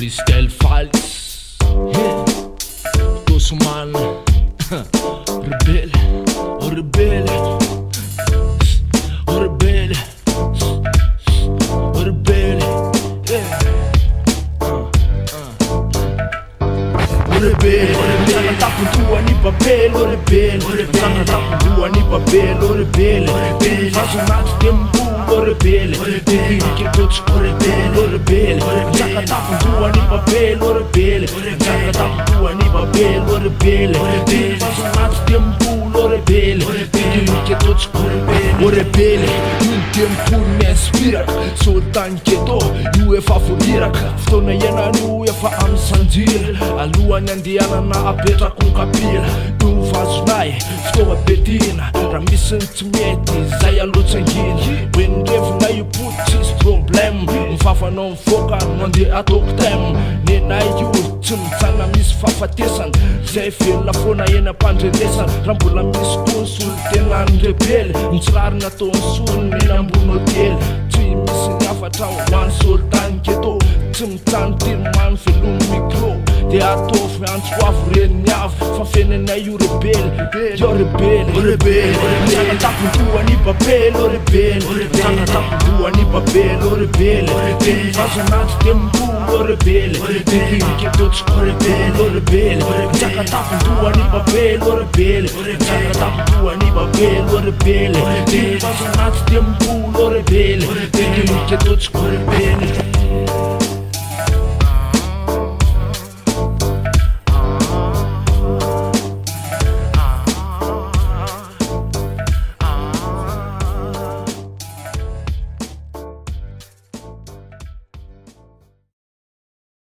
Freestyle Fights, Gosman, Rebelle, oh rebelle, oh rebelle, oh rebelle, oh rebelle, tapuntua ni papel, oh rebelle, tapuntua ni papel, oh rebelle, faz nato tempo, oh rebelle, que todos, oh rebelle, oh rebelle, tapuntua ni papel, oh rebelle, tapuntua ni papel, oh rebelle, faz nato tempo, oh rebelle, que todos, oh rebelle, tempo me inspira, soltan keto, io e fa furiraka, fotoana ianano efa amy sanjira, alohany andehanana na apetra kon kapila, io vazonay, fotoa betina, raha misy ny tsy mety, zay alohatsanginy, hoe nirevina io po tsisy problème, mifafanao mivoaka no andeha atoko tem, nenay io tsy mijana misy fahafatesana, zay velona foana eny ampandrenesana, raha mbola misy konsolo tena ny rebelle, nitsirary nataony solony eny ambony hotely, tsy misy ny afatra hoany soltany keto, tsy mitany tiromany velony micro, de ataovy antso avo reniny avy, fa fenenay io rebelle, yo rebelle, oh rebelle, tapuntua ni papel, oh rebelle, tapuntua ni papel, oh rebelle, faz nato tempo, oh rebelle, que todos, oh rebelle, oh rebelle, tapuntua ni papel, oh rebelle, tapuntua ni papel, oh rebelle, faz nato tempo, oh rebelle, que todos, oh rebelle.